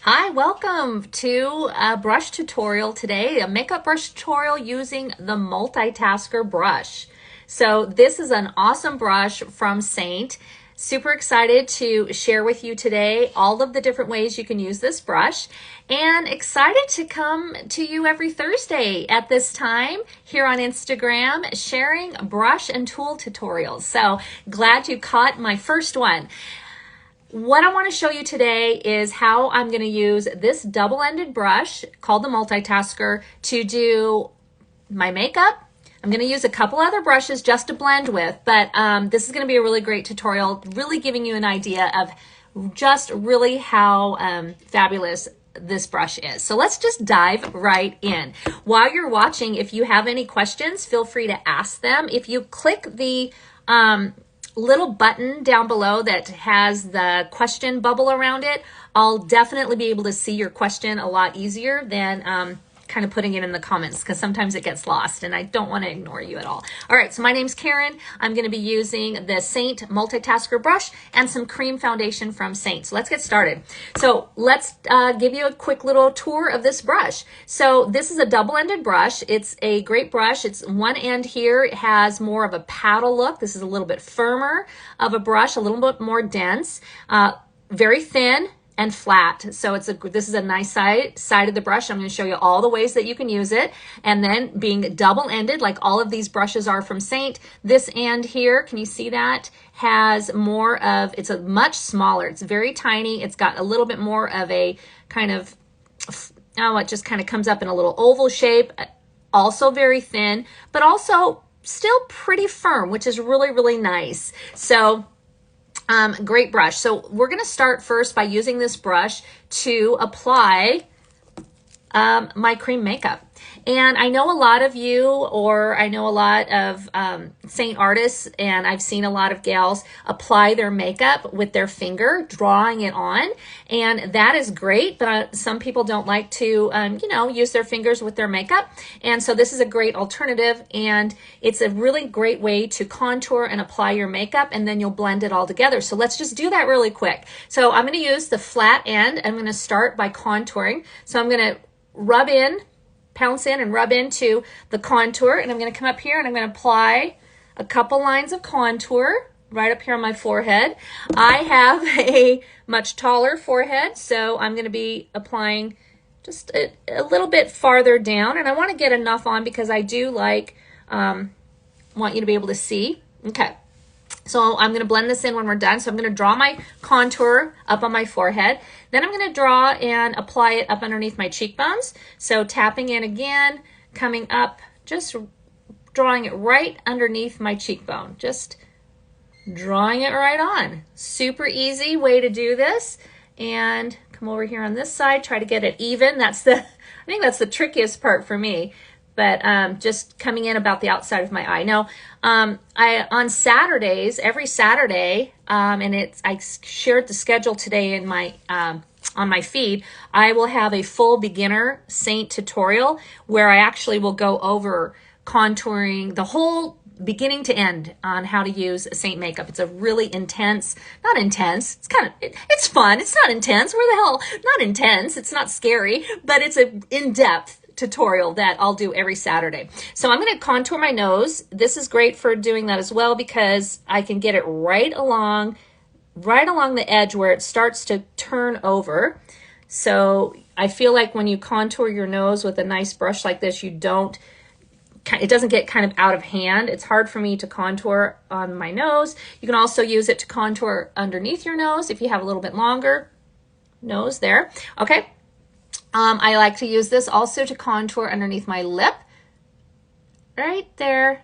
Hi, welcome to a brush tutorial today, a makeup brush tutorial using the Multitasker Brush. So this is an awesome brush from Seint. Super excited to share with you today all of the different ways you can use this brush, and excited to come to you every Thursday at this time here on Instagram sharing brush and tool tutorials. So glad you caught my first one. What I want to show you today is how I'm going to use this double-ended brush called the Multitasker to do my makeup. I'm going to use a couple other brushes just to blend with, but this is going to be a really great tutorial, really giving you an idea of just really how fabulous this brush is. So let's just dive right in. While you're watching, if you have any questions, feel free to ask them. If you click the little button down below that has the question bubble around it, I'll definitely be able to see your question a lot easier than kind of putting it in the comments, because sometimes it gets lost and I don't want to ignore you at all. All right, so my name's Karen. I'm going to be using the Seint Multitasker brush and some cream foundation from Seint. So let's get started. So let's give you a quick little tour of this brush. So this is a double-ended brush. It's a great brush. It's one end here. It has more of a paddle look. This is a little bit firmer of a brush, a little bit more dense, very thin and flat. So this is a nice side of the brush. I'm going to show you all the ways that you can use it. And then being double-ended, like all of these brushes are from Seint, this end here, can you see that, has more of, it's a much smaller, it's very tiny. It's got a little bit more of a kind of, it just kind of comes up in a little oval shape, also very thin, but also still pretty firm, which is really, really nice. So great brush. So we're going to start first by using this brush to apply my cream makeup. And I know a lot of you, or I know a lot of Seint artists, and I've seen a lot of gals apply their makeup with their finger, drawing it on, and that is great, but some people don't like to, use their fingers with their makeup, and so this is a great alternative, and it's a really great way to contour and apply your makeup, and then you'll blend it all together. So let's just do that really quick. So I'm going to use the flat end. I'm going to start by contouring. So I'm going to pounce in and rub into the contour, and I'm going to come up here and I'm going to apply a couple lines of contour right up here on my forehead. I have a much taller forehead, so I'm going to be applying just a little bit farther down, and I want to get enough on because I do want you to be able to see. Okay. So I'm going to blend this in when we're done. So I'm going to draw my contour up on my forehead. Then I'm going to draw and apply it up underneath my cheekbones. So tapping in again, coming up, just drawing it right underneath my cheekbone. Just drawing it right on. Super easy way to do this. And come over here on this side, try to get it even. I think that's the trickiest part for me. But just coming in about the outside of my eye. Now, on Saturdays, every Saturday, and I shared the schedule today in my on my feed, I will have a full beginner Seint tutorial where I actually will go over contouring the whole beginning to end on how to use Seint makeup. It's a really intense, not intense, it's fun. It's not intense. Where the hell? Not intense. It's not scary, but it's an in-depth tutorial that I'll do every Saturday. So I'm going to contour my nose. This is great for doing that as well because I can get it right along the edge where it starts to turn over. So I feel like when you contour your nose with a nice brush like this, it doesn't get kind of out of hand. It's hard for me to contour on my nose. You can also use it to contour underneath your nose if you have a little bit longer nose there. Okay. I like to use this also to contour underneath my lip, right there,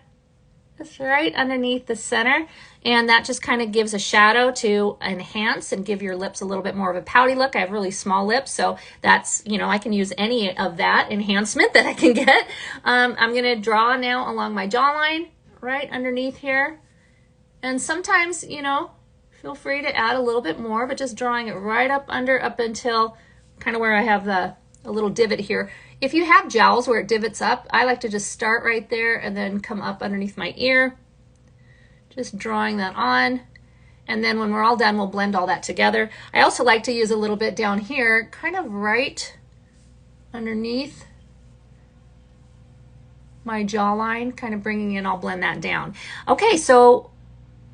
just right underneath the center, and that just kind of gives a shadow to enhance and give your lips a little bit more of a pouty look. I have really small lips, so that's, I can use any of that enhancement that I can get. I'm going to draw now along my jawline, right underneath here, and sometimes, feel free to add a little bit more, but just drawing it right up until kind of where I have a little divot here. If you have jowls where it divots up, I like to just start right there and then come up underneath my ear, just drawing that on. And then when we're all done, we'll blend all that together. I also like to use a little bit down here, kind of right underneath my jawline, kind of bringing in, I'll blend that down. Okay, so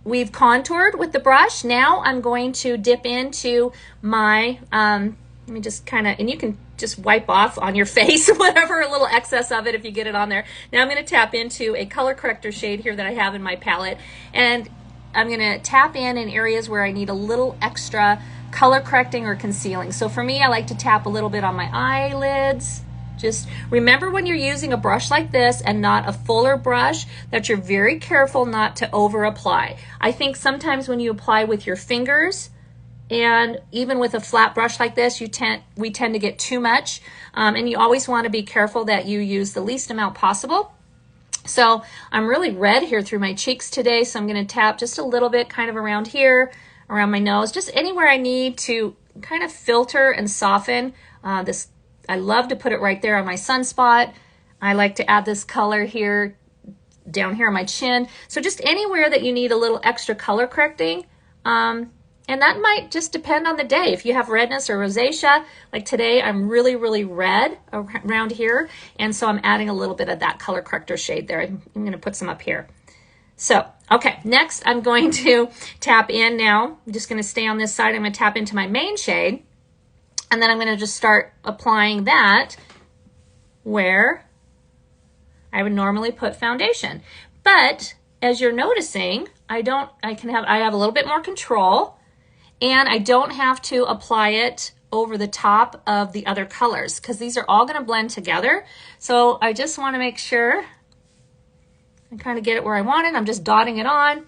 we've contoured with the brush. Now I'm going to dip into my, let me just kind of, and you can just wipe off on your face, whatever, a little excess of it if you get it on there. Now I'm going to tap into a color corrector shade here that I have in my palette, and I'm going to tap in areas where I need a little extra color correcting or concealing. So for me, I like to tap a little bit on my eyelids. Just remember when you're using a brush like this and not a fuller brush that you're very careful not to over apply. I think sometimes when you apply with your fingers, and even with a flat brush like this, we tend to get too much, and you always want to be careful that you use the least amount possible. So I'm really red here through my cheeks today, so I'm going to tap just a little bit kind of around here, around my nose, just anywhere I need to kind of filter and soften this. I love to put it right there on my sunspot. I like to add this color here, down here on my chin. So just anywhere that you need a little extra color correcting. And that might just depend on the day. If you have redness or rosacea, like today, I'm really, really red around here. And so I'm adding a little bit of that color corrector shade there. I'm going to put some up here. So, okay, next I'm going to tap in now. I'm just going to stay on this side. I'm going to tap into my main shade. And then I'm going to just start applying that where I would normally put foundation. But as you're noticing, I have a little bit more control. And I don't have to apply it over the top of the other colors because these are all going to blend together. So I just want to make sure I kind of get it where I want it. I'm just dotting it on.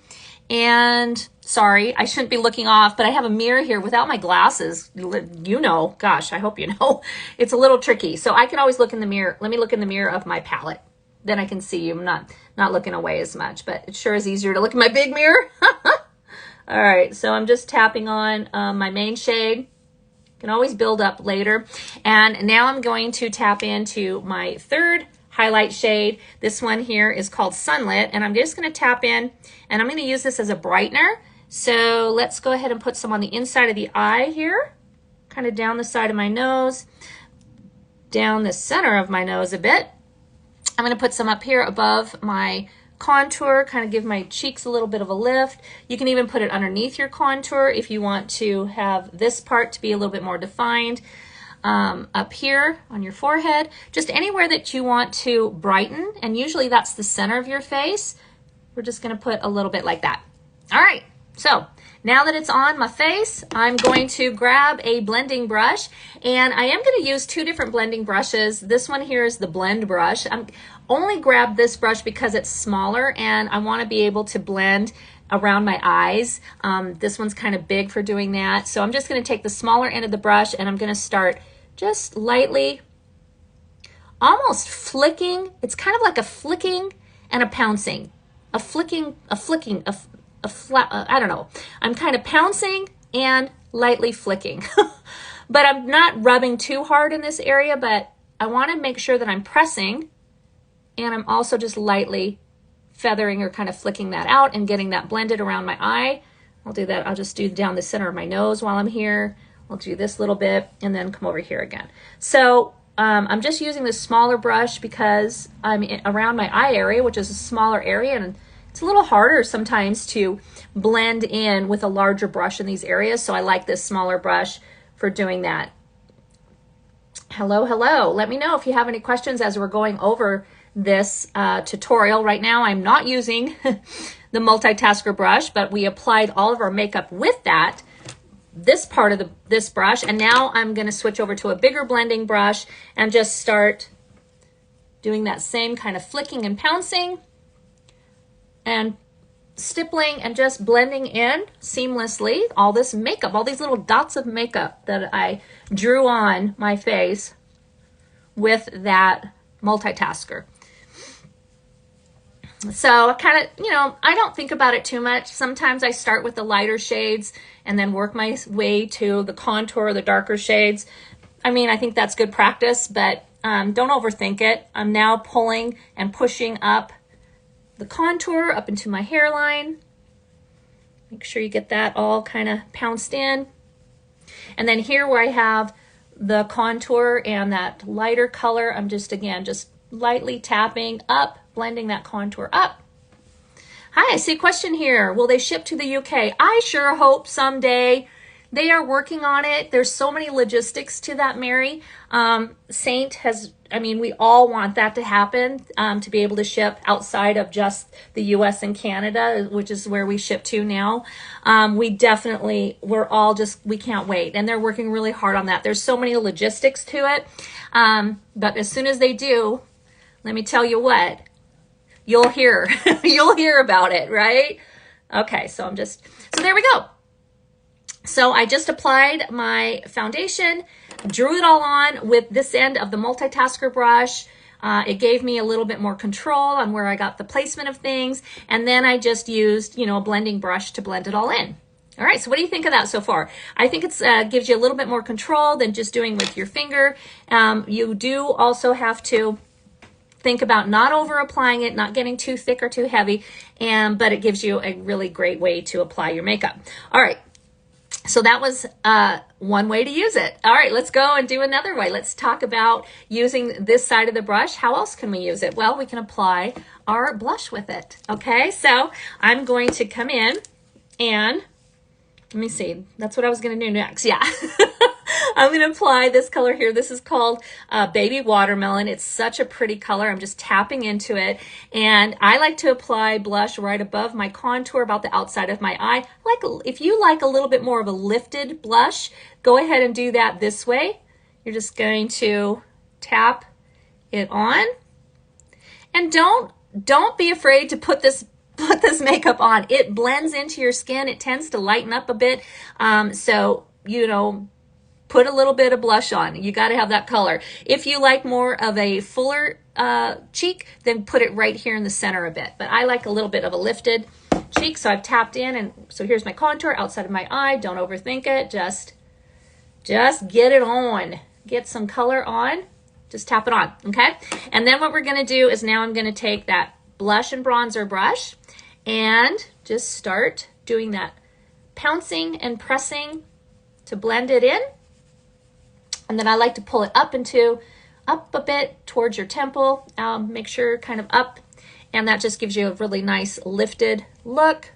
And sorry, I shouldn't be looking off, but I have a mirror here without my glasses. You know, gosh, I hope you know. It's a little tricky. So I can always look in the mirror. Let me look in the mirror of my palette. Then I can see you. I'm not looking away as much, but it sure is easier to look in my big mirror. All right, so I'm just tapping on my main shade. You can always build up later. And now I'm going to tap into my third highlight shade. This one here is called Sunlit, and I'm just going to tap in, and I'm going to use this as a brightener. So let's go ahead and put some on the inside of the eye here, kind of down the side of my nose, down the center of my nose a bit. I'm going to put some up here above my contour, kind of give my cheeks a little bit of a lift. You can even put it underneath your contour if you want to have this part to be a little bit more defined. Up here on your forehead, just anywhere that you want to brighten, and usually that's the center of your face. We're just going to put a little bit like that. All right, so now that it's on my face, I'm going to grab a blending brush, and I am going to use two different blending brushes. This one here is the blend brush. I'm only grabbed this brush because it's smaller and I want to be able to blend around my eyes. This one's kind of big for doing that. So I'm just going to take the smaller end of the brush and I'm going to start just lightly, almost flicking. It's kind of like a flicking and a pouncing. A flicking, a flat, I don't know. I'm kind of pouncing and lightly flicking. But I'm not rubbing too hard in this area, but I want to make sure that I'm pressing, and I'm also just lightly feathering or kind of flicking that out and getting that blended around my eye. I'll do that. I'll just do down the center of my nose while I'm here. I'll do this little bit and then come over here again. So I'm just using this smaller brush because I'm around my eye area, which is a smaller area, and it's a little harder sometimes to blend in with a larger brush in these areas. So I like this smaller brush for doing that. Hello, hello. Let me know if you have any questions as we're going over this tutorial. Right now I'm not using the Multitasker brush, but we applied all of our makeup with this part of this brush, and now I'm going to switch over to a bigger blending brush and just start doing that same kind of flicking and pouncing and stippling and just blending in seamlessly all this makeup, all these little dots of makeup that I drew on my face with that Multitasker. So kind of, you know, I don't think about it too much. Sometimes I start with the lighter shades and then work my way to the contour, the darker shades. I mean, I think that's good practice, but don't overthink it. I'm now pulling and pushing up the contour up into my hairline. Make sure you get that all kind of pounced in. And then here where I have the contour and that lighter color, I'm just, again, just lightly tapping up, blending that contour up. Hi, I see a question here. Will they ship to the UK? I sure hope someday. They are working on it. There's so many logistics to that, Mary. Seint has, I mean, we all want that to happen, to be able to ship outside of just the US and Canada, which is where we ship to now. We're all just, we can't wait. And they're working really hard on that. There's so many logistics to it. But as soon as they do, let me tell you what, you'll hear, you'll hear about it, right? Okay, so there we go. So I just applied my foundation, drew it all on with this end of the Multitasker brush. It gave me a little bit more control on where I got the placement of things. And then I just used, a blending brush to blend it all in. All right, so what do you think of that so far? I think it gives you a little bit more control than just doing with your finger. You do also have to think about not over applying it, not getting too thick or too heavy, but it gives you a really great way to apply your makeup. All right. So that was one way to use it. All right, let's go and do another way. Let's talk about using this side of the brush. How else can we use it? Well, we can apply our blush with it. Okay, so I'm going to come in and, let me see, that's what I was going to do next. Yeah. I'm going to apply this color here. This is called Baby Watermelon. It's such a pretty color. I'm just tapping into it. And I like to apply blush right above my contour, about the outside of my eye. If you like a little bit more of a lifted blush, go ahead and do that this way. You're just going to tap it on. And don't be afraid to put this makeup on. It blends into your skin. It tends to lighten up a bit. Put a little bit of blush on. You got to have that color. If you like more of a fuller cheek, then put it right here in the center a bit. But I like a little bit of a lifted cheek, so I've tapped in, and so here's my contour outside of my eye. Don't overthink it. Just get it on. Get some color on. Just tap it on, okay? And then what we're going to do is now I'm going to take that blush and bronzer brush and just start doing that pouncing and pressing to blend it in. And then I like to pull it up a bit towards your temple. Make sure kind of up. And that just gives you a really nice lifted look.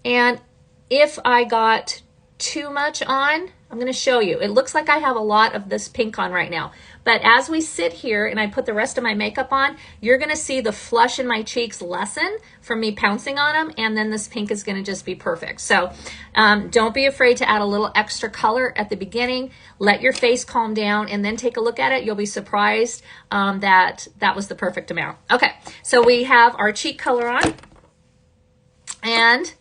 And if I got too much on, I'm going to show you. It looks like I have a lot of this pink on right now. But as we sit here and I put the rest of my makeup on, you're going to see the flush in my cheeks lessen from me pouncing on them. And then this pink is going to just be perfect. So don't be afraid to add a little extra color at the beginning. Let your face calm down and then take a look at it. You'll be surprised that was the perfect amount. Okay, so we have our cheek color on. And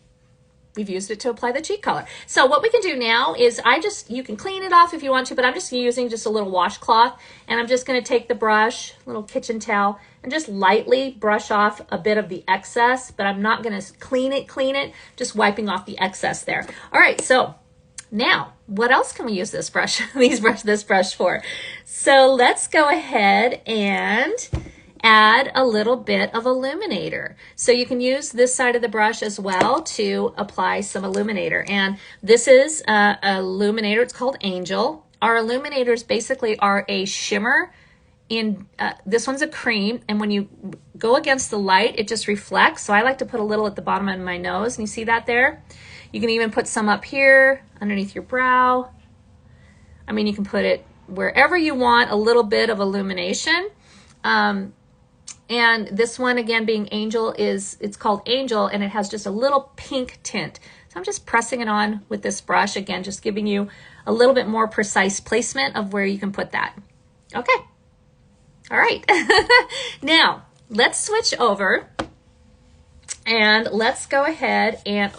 we've used it to apply the cheek color. So what we can do now is you can clean it off if you want to, but I'm just using just a little washcloth, and I'm just going to take the brush, little kitchen towel, and just lightly brush off a bit of the excess, but I'm not going to clean it, just wiping off the excess there. All right, so now what else can we use this brush, this brush for? So let's go ahead and add a little bit of illuminator. So you can use this side of the brush as well to apply some illuminator. And this is a illuminator. It's called Angel. Our illuminators basically are a shimmer. This one's a cream, and when you go against the light, it just reflects. So I like to put a little at the bottom of my nose, and you see that there? You can even put some up here underneath your brow. I mean, you can put it wherever you want, a little bit of illumination. And this one, again, being Angel, it's called Angel, and it has just a little pink tint. So I'm just pressing it on with this brush, again, just giving you a little bit more precise placement of where you can put that. Okay. All right. Now, let's switch over, and let's go ahead and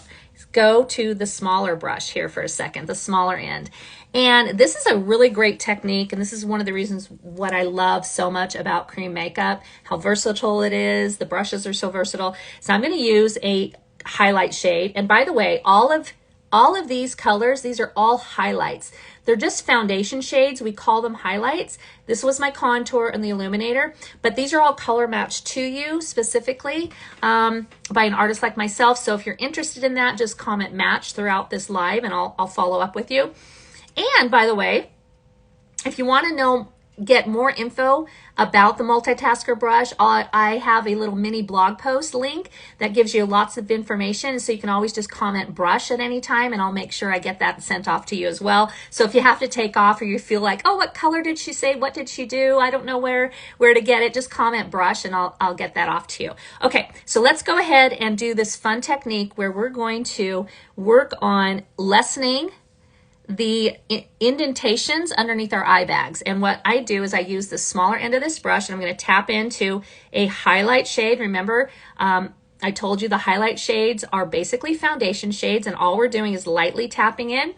go to the smaller brush here for a second, the smaller end. And this is a really great technique, and this is one of the reasons what I love so much about cream makeup, how versatile it is. The brushes are so versatile. So I'm going to use a highlight shade. And by the way, all of all of these colors, these are all highlights. They're just foundation shades. We call them highlights. This was my contour and the Illuminator, but these are all color matched to you specifically by an artist like myself. So if you're interested in that, just comment match throughout this live and I'll follow up with you. And by the way, if you want to get more info about the Multitasker brush, I have a little mini blog post link that gives you lots of information. So you can always just comment brush at any time and I'll make sure I get that sent off to you as well. So if you have to take off or you feel like, oh, what color did she say? What did she do? I don't know where to get it. Just comment brush and I'll get that off to you. Okay, so let's go ahead and do this fun technique where we're going to work on lessening the indentations underneath our eye bags. And what I do is I use the smaller end of this brush and I'm going to tap into a highlight shade. Remember, I told you the highlight shades are basically foundation shades and all we're doing is lightly tapping in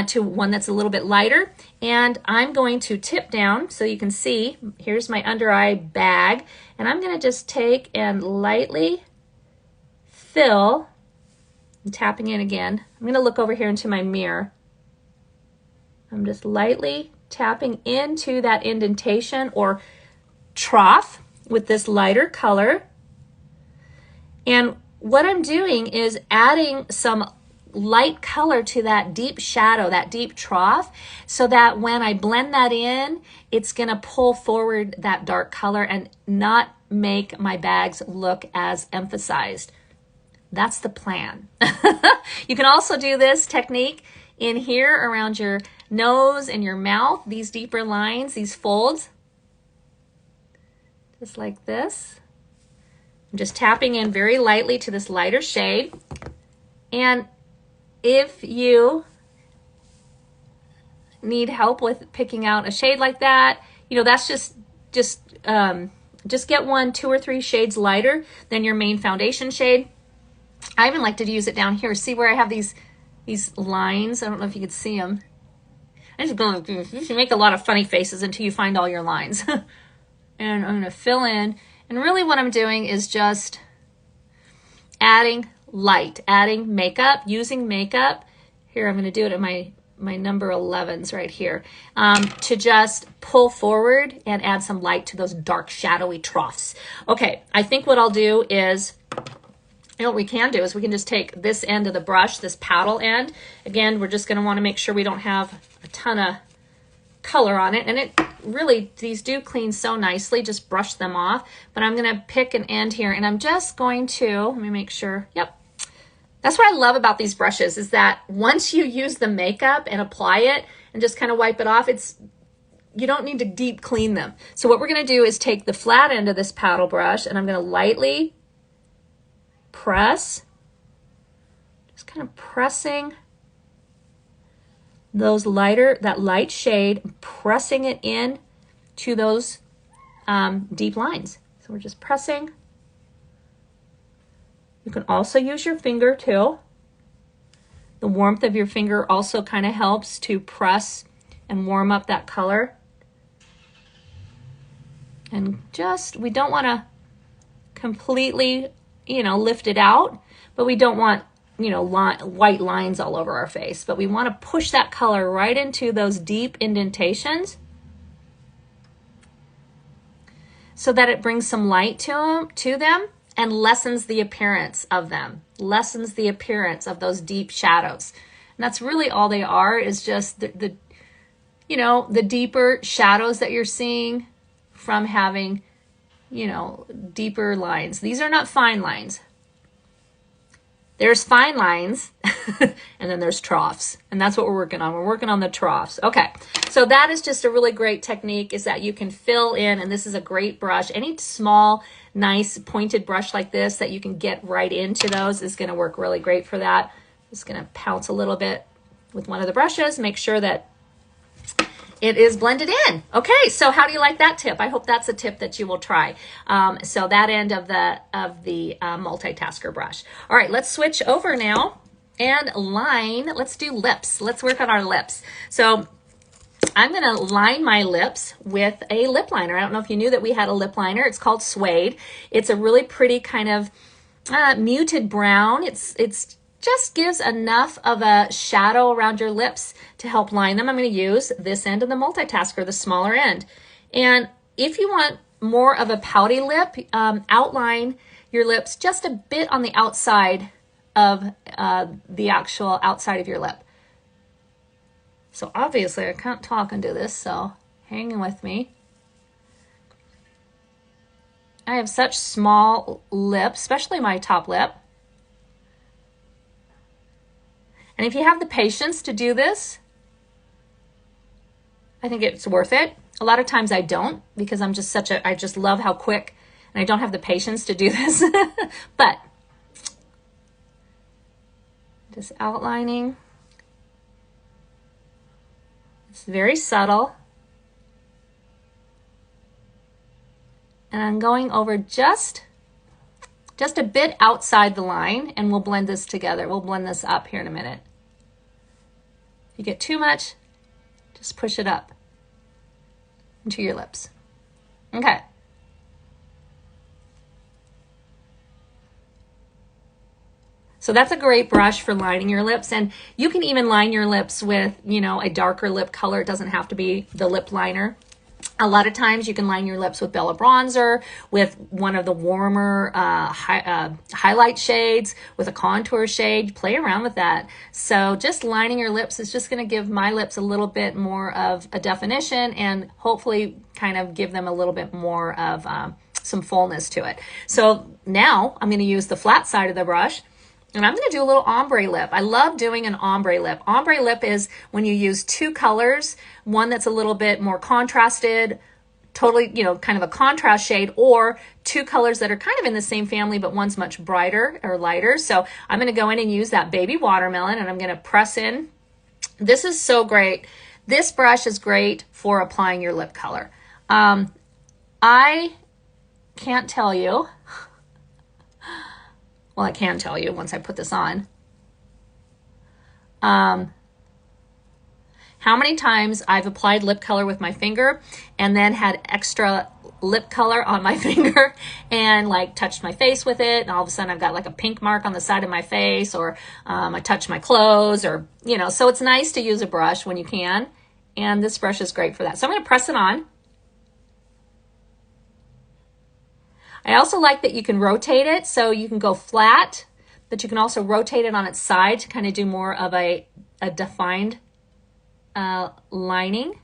to one that's a little bit lighter. And I'm going to tip down so you can see, here's my under eye bag. And I'm going to just take and lightly fill, I'm tapping in again. I'm going to look over here into my mirror. I'm just lightly tapping into that indentation or trough with this lighter color. And what I'm doing is adding some light color to that deep shadow, that deep trough, so that when I blend that in, it's going to pull forward that dark color and not make my bags look as emphasized. That's the plan. You can also do this technique in here around your nose and your mouth, these deeper lines, these folds, just like this. I'm just tapping in very lightly to this lighter shade. And if you need help with picking out a shade like that, you know, that's just get 1, 2, or 3 shades lighter than your main foundation shade. I even like to use it down here. See where I have these lines? I don't know if you can see them. I'm just going to, you can make a lot of funny faces until you find all your lines. And I'm going to fill in. And really what I'm doing is just adding light, adding makeup, using makeup. Here, I'm going to do it at my number 11s right here, to just pull forward and add some light to those dark, shadowy troughs. Okay, I think what I'll do is, you know what we can do is we can just take this end of the brush, this paddle end. Again, we're just going to want to make sure we don't have a ton of color on it. And it really, these do clean so nicely. Just brush them off. But I'm going to pick an end here and I'm just going to, let me make sure. Yep. That's what I love about these brushes is that once you use the makeup and apply it and just kind of wipe it off, you don't need to deep clean them. So what we're going to do is take the flat end of this paddle brush and I'm going to lightly press, just kind of pressing that light shade, pressing it in to those deep lines. So we're just pressing. You can also use your finger too. The warmth of your finger also kind of helps to press and warm up that color. And we don't want to completely, lift it out, but we don't want, white lines all over our face, but we want to push that color right into those deep indentations so that it brings some light to them and lessens the appearance of them, lessens the appearance of those deep shadows. And that's really all they are, is just the deeper shadows that you're seeing from having, deeper lines. These are not fine lines. There's fine lines and then there's troughs, and that's what we're working on. We're working on the troughs. Okay, so that is just a really great technique, is that you can fill in, and this is a great brush. Any small, nice pointed brush like this that you can get right into those is going to work really great for that. Just going to pounce a little bit with one of the brushes, make sure that it is blended in. Okay, so how do you like that tip? I hope that's a tip that you will try. So that end of the Multitasker brush. All right, let's switch over now and line. Let's do lips. Let's work on our lips. So I'm going to line my lips with a lip liner. I don't know if you knew that we had a lip liner. It's called Suede. It's a really pretty kind of muted brown. It's just gives enough of a shadow around your lips to help line them. I'm going to use this end of the multitasker, the smaller end. And if you want more of a pouty lip, outline your lips just a bit on the outside of the actual outside of your lip. So obviously I can't talk and do this, so hang with me. I have such small lips, especially my top lip. And if you have the patience to do this, I think it's worth it. A lot of times I don't, because I'm just I just love how quick, and I don't have the patience to do this. But just outlining. It's very subtle. And I'm going over just a bit outside the line, and we'll blend this together. We'll blend this up here in a minute. If you get too much, just push it up into your lips. Okay. So that's a great brush for lining your lips, and you can even line your lips with, you know, a darker lip color. It doesn't have to be the lip liner. A lot of times you can line your lips with Bella Bronzer, with one of the warmer highlight shades, with a contour shade. Play around with that. So just lining your lips is just going to give my lips a little bit more of a definition, and hopefully kind of give them a little bit more of some fullness to it. So now I'm going to use the flat side of the brush, and I'm going to do a little ombre lip. I love doing an ombre lip. Ombre lip is when you use two colors, one that's a little bit more contrasted, totally, you know, kind of a contrast shade, or two colors that are kind of in the same family, but one's much brighter or lighter. So I'm going to go in and use that baby watermelon, and I'm going to press in. This is so great. This brush is great for applying your lip color. I can't tell you. Well, I can tell you once I put this on. How many times I've applied lip color with my finger and then had extra lip color on my finger and like touched my face with it, and all of a sudden I've got like a pink mark on the side of my face, or I touched my clothes, or, you know, so it's nice to use a brush when you can, and this brush is great for that. So I'm going to press it on. I also like that you can rotate it, so you can go flat, but you can also rotate it on its side to kind of do more of a defined lining.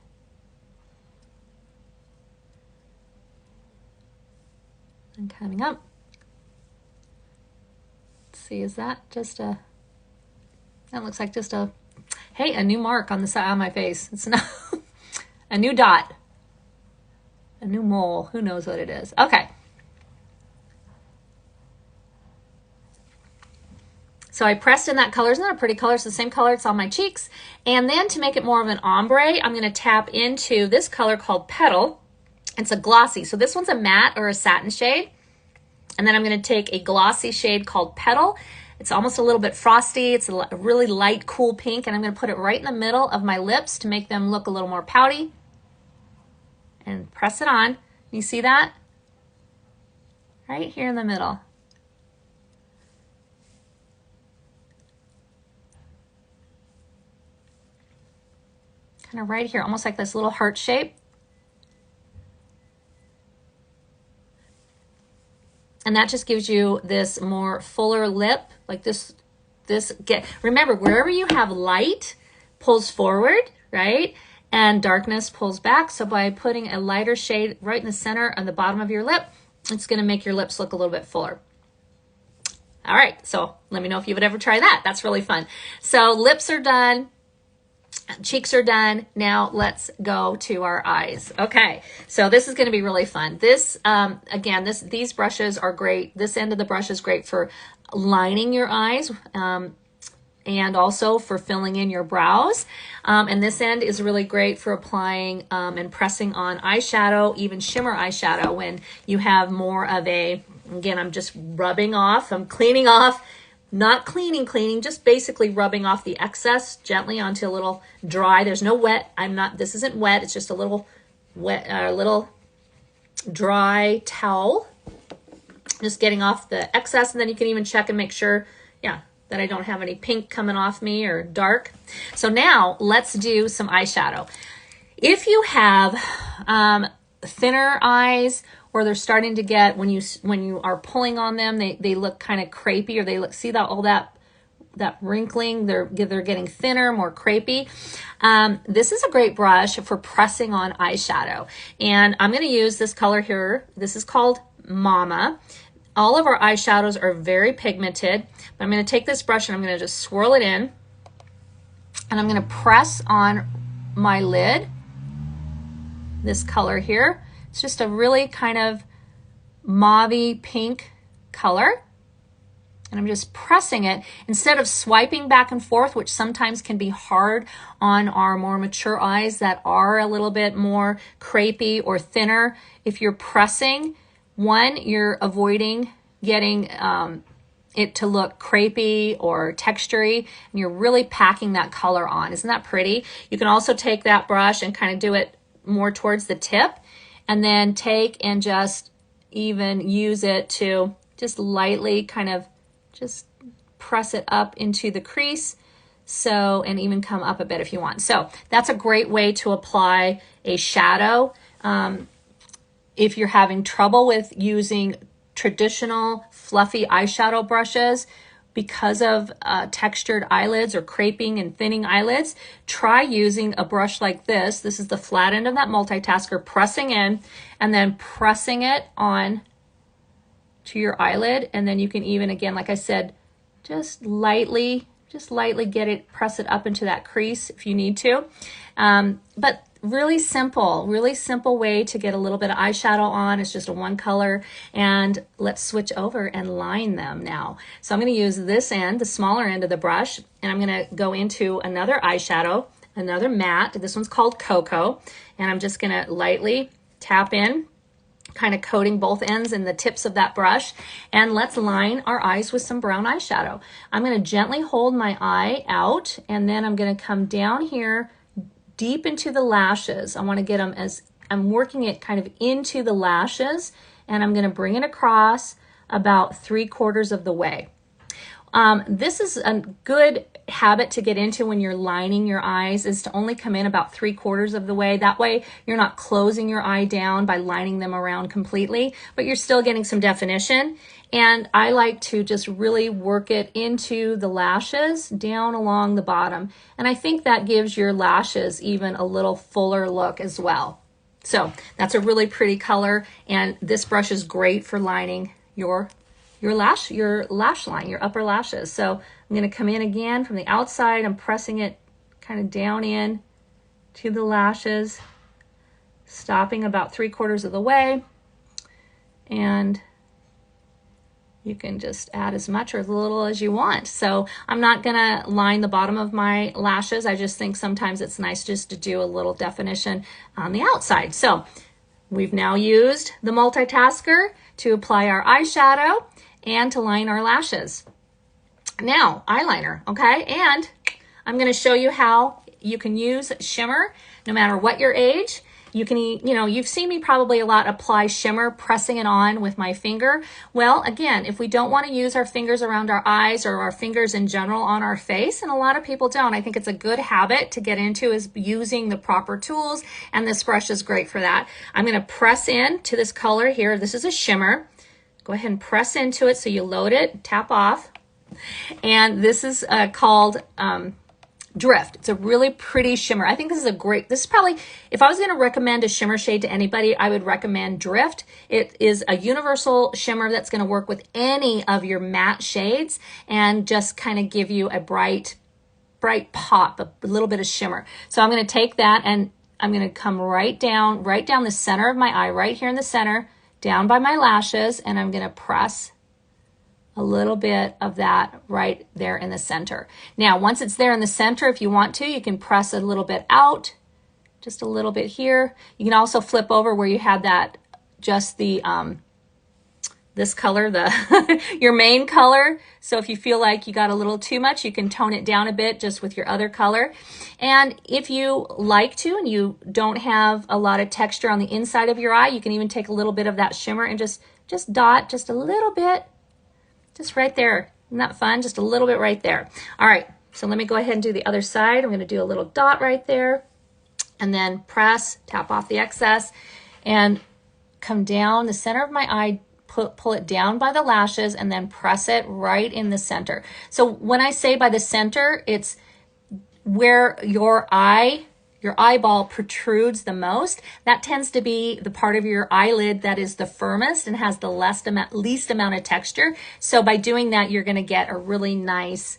And coming up. Let's see, is that just a, that looks like just a, hey, a new mark on the side of my face. It's not a new dot, a new mole, who knows what it is. Okay. So I pressed in that color. Isn't that a pretty color? It's the same color. It's on my cheeks. And then to make it more of an ombre, I'm going to tap into this color called Petal. It's a glossy. So this one's a matte or a satin shade. And then I'm going to take a glossy shade called Petal. It's almost a little bit frosty. It's a really light, cool pink. And I'm going to put it right in the middle of my lips to make them look a little more pouty. And press it on. You see that? Right here in the middle. Kind of right here, almost like this little heart shape. And that just gives you this more fuller lip, like this. Remember, wherever you have light pulls forward, right? And darkness pulls back. So by putting a lighter shade right in the center on the bottom of your lip, it's going to make your lips look a little bit fuller. All right, so let me know if you would ever try that. That's really fun. So lips are done. Cheeks are done. Now let's go to our eyes. Okay, so this is going to be really fun. This, again, these brushes are great. This end of the brush is great for lining your eyes, and also for filling in your brows. And this end is really great for applying and pressing on eyeshadow, even shimmer eyeshadow, when you have more of a, again, I'm just rubbing off, I'm cleaning off. Not cleaning, just basically rubbing off the excess gently onto a little dry. There's no wet. This isn't wet. It's just a little wet, little dry towel. Just getting off the excess, and then you can even check and make sure, yeah, that I don't have any pink coming off me or dark. So now let's do some eyeshadow. If you have thinner eyes, or they're starting to get, when you are pulling on them, they look kind of crepey, or they look, see that all that wrinkling, they're getting thinner, more crepey. This is a great brush for pressing on eyeshadow. And I'm going to use this color here. This is called Mama. All of our eyeshadows are very pigmented, but I'm going to take this brush and I'm going to just swirl it in, and I'm going to press on my lid, this color here. It's just a really kind of mauvey pink color. And I'm just pressing it instead of swiping back and forth, which sometimes can be hard on our more mature eyes that are a little bit more crepey or thinner. If you're pressing, one, you're avoiding getting it to look crepey or textury, and you're really packing that color on. Isn't that pretty? You can also take that brush and kind of do it more towards the tip, and then take and just even use it to just lightly kind of just press it up into the crease. So, and even come up a bit if you want. So that's a great way to apply a shadow. If you're having trouble with using traditional fluffy eyeshadow brushes because of textured eyelids or creping and thinning eyelids, try using a brush like this. This is the flat end of that multitasker, pressing in and then pressing it on to your eyelid. And then you can even, again, like I said, just lightly get it, press it up into that crease if you need to. But really simple way to get a little bit of eyeshadow on. It's just a one color, and let's switch over and line them now. So I'm going to use this end, the smaller end of the brush, and I'm going to go into another eyeshadow, another matte. This one's called Cocoa, and I'm just going to lightly tap in, kind of coating both ends and the tips of that brush, and let's line our eyes with some brown eyeshadow. I'm going to gently hold my eye out, and then I'm going to come down here deep into the lashes. I want to get them as I'm working it kind of into the lashes, and I'm going to bring it across about 3/4 of the way. This is a good habit to get into when you're lining your eyes, is to only come in about 3/4 of the way. That way you're not closing your eye down by lining them around completely, but you're still getting some definition. And I like to just really work it into the lashes down along the bottom. And I think that gives your lashes even a little fuller look as well. So that's a really pretty color, and this brush is great for lining your lash line, your upper lashes. So I'm going to come in again from the outside. I'm pressing it kind of down in to the lashes, stopping about 3/4 of the way. And you can just add as much or as little as you want. So I'm not going to line the bottom of my lashes. I just think sometimes it's nice just to do a little definition on the outside. So we've now used the multitasker to apply our eyeshadow and to line our lashes. Now, eyeliner, okay? And I'm going to show you how you can use shimmer no matter what your age. You can, you've seen me probably a lot apply shimmer, pressing it on with my finger. Well, again, if we don't want to use our fingers around our eyes or our fingers in general on our face, and a lot of people don't, I think it's a good habit to get into is using the proper tools, and this brush is great for that. I'm going to press in to this color here. This is a shimmer. Go ahead and press into it so you load it, tap off. And this is called Drift. It's a really pretty shimmer. I think this is probably, if I was going to recommend a shimmer shade to anybody, I would recommend Drift. It is a universal shimmer that's going to work with any of your matte shades and just kind of give you a bright pop, a little bit of shimmer. So I'm going to take that and I'm going to come right down the center of my eye, right here in the center, down by my lashes, and I'm going to press a little bit of that right there in the center. Now, once it's there in the center, if you want to, you can press a little bit out, just a little bit here. You can also flip over where you had that, just the, this color, your main color. So if you feel like you got a little too much, you can tone it down a bit just with your other color. And if you like to, and you don't have a lot of texture on the inside of your eye, you can even take a little bit of that shimmer and just dot just a little bit, just right there, Isn't that fun? Just a little bit right there. All right, so let me go ahead and do the other side. I'm gonna do a little dot right there and then press, tap off the excess and come down the center of my eye, pull it down by the lashes and then press it right in the center. So when I say by the center, it's where your eyeball protrudes the most. That tends to be the part of your eyelid that is the firmest and has the least amount of texture. So by doing that, you're going to get a really nice,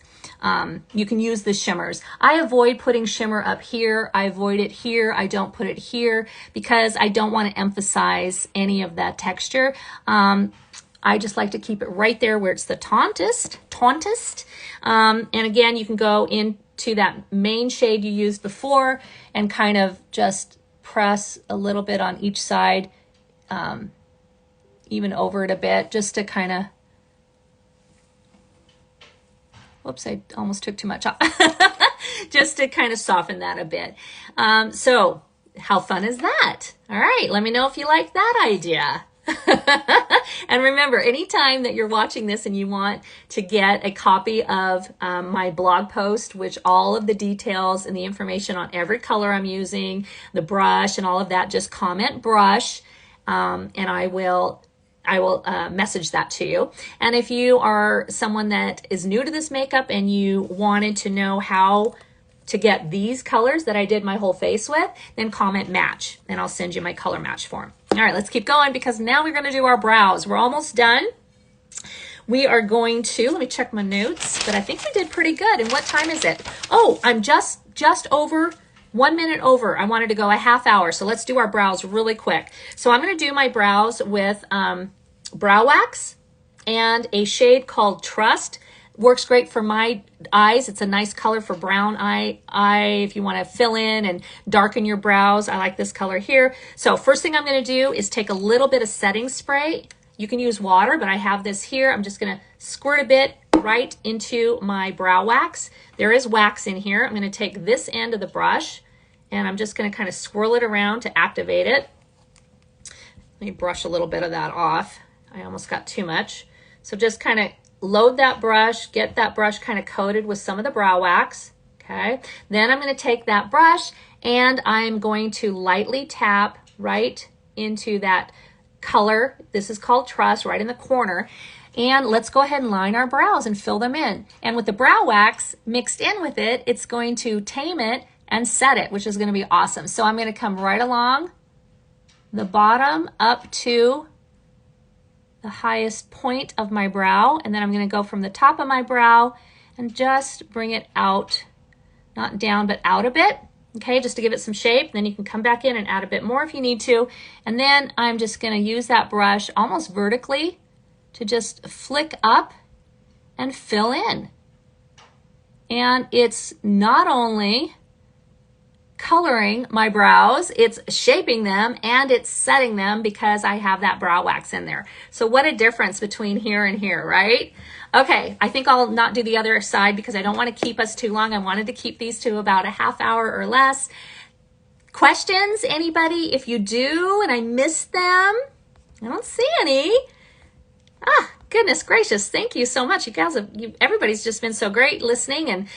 you can use the shimmers. I avoid putting shimmer up here. I avoid it here. I don't put it here because I don't want to emphasize any of that texture. I just like to keep it right there where it's the tauntest. And again, you can go into that main shade you used before and kind of just press a little bit on each side, even over it a bit, just to kind of, whoops, I almost took too much off. Just to kind of soften that a bit. So how fun is that? All right, let me know if you like that idea. And remember, anytime that you're watching this and you want to get a copy of my blog post, which all of the details and the information on every color I'm using, the brush and all of that, just comment brush, and I will message that to you. And if you are someone that is new to this makeup and you wanted to know how to get these colors that I did my whole face with, then comment match and I'll send you my color match form. All right, let's keep going because now we're going to do our brows. We're almost done. We are going to, let me check my notes, but I think we did pretty good. And what time is it? Oh, I'm just over 1 minute over. I wanted to go a half hour. So let's do our brows really quick. So I'm going to do my brows with brow wax and a shade called Trust. Works great for my eyes. It's a nice color for brown eye if you want to fill in and darken your brows. I like this color here. So first thing I'm going to do is take a little bit of setting spray. You can use water, but I have this here. I'm just going to squirt a bit right into my brow wax. There is wax in here. I'm going to take this end of the brush and I'm just going to kind of swirl it around to activate it. Let me brush a little bit of that off. I almost got too much. So just kind of load that brush, get that brush kind of coated with some of the brow wax, okay? Then I'm going to take that brush and I'm going to lightly tap right into that color. This is called Trust, right in the corner. And let's go ahead and line our brows and fill them in. And with the brow wax mixed in with it, it's going to tame it and set it, which is going to be awesome. So I'm going to come right along the bottom up to the highest point of my brow, and then I'm going to go from the top of my brow and just bring it out, not down, but out a bit, okay, just to give it some shape. Then you can come back in and add a bit more if you need to. And then I'm just going to use that brush almost vertically to just flick up and fill in. And it's not only coloring my brows, it's shaping them and it's setting them because I have that brow wax in there. So what a difference between here and here, right? Okay, I think I'll not do the other side because I don't want to keep us too long. I wanted to keep these to about a half hour or less. Questions, anybody? If you do and I missed them, I don't see any. Ah, goodness gracious, thank you so much. You guys have, everybody's just been so great listening. And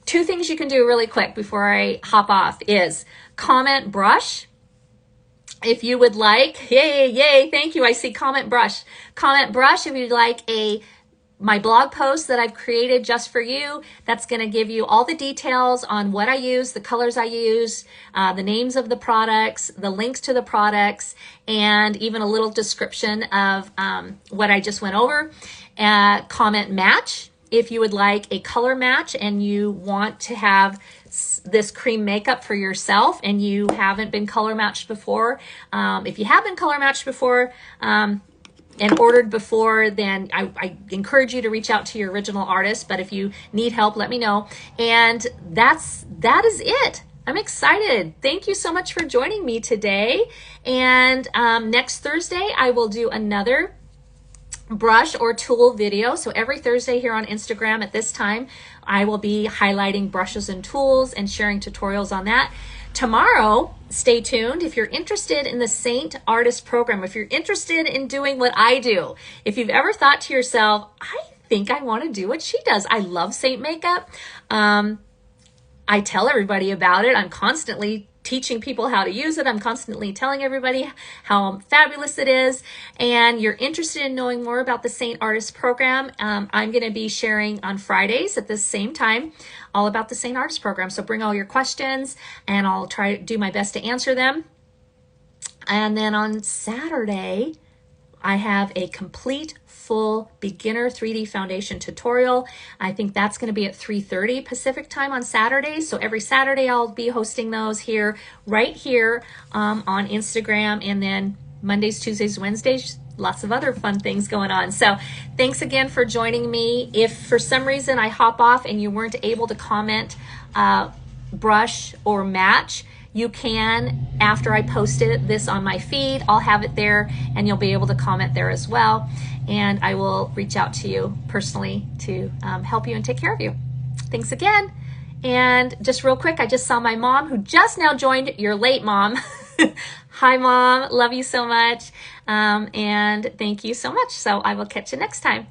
two things you can do really quick before I hop off is comment brush. If you would like, yay, thank you. I see comment brush. Comment brush if you'd like my blog post that I've created just for you. That's going to give you all the details on what I use, the colors I use, the names of the products, the links to the products, and even a little description of what I just went over. Comment match. If you would like a color match and you want to have this cream makeup for yourself and you haven't been color matched before, if you have been color matched before and ordered before, then I encourage you to reach out to your original artist. But if you need help, let me know. And that is it. I'm excited. Thank you so much for joining me today. And next Thursday, I will do another brush or tool video. So every Thursday here on Instagram at this time, I will be highlighting brushes and tools and sharing tutorials on that. Tomorrow, stay tuned. If you're interested in the Seint Artist Program, if you're interested in doing what I do, if you've ever thought to yourself, I think I want to do what she does. I love Seint makeup. I tell everybody about it. I'm constantly teaching people how to use it. I'm constantly telling everybody how fabulous it is. And you're interested in knowing more about the Seint Artist Program, I'm going to be sharing on Fridays at the same time all about the Seint Artist Program. So bring all your questions and I'll try to do my best to answer them. And then on Saturday, I have a complete full beginner 3D foundation tutorial. I think that's going to be at 3:30 Pacific time on Saturday. So every Saturday I'll be hosting those here, right here on Instagram. And then Mondays, Tuesdays, Wednesdays, lots of other fun things going on. So thanks again for joining me. If for some reason I hop off and you weren't able to comment, brush or match, you can, after I posted this on my feed, I'll have it there and you'll be able to comment there as well. And I will reach out to you personally to help you and take care of you. Thanks again. And just real quick, I just saw my mom who just now joined. You're late, Mom. Hi, Mom. Love you so much. And thank you so much. So I will catch you next time.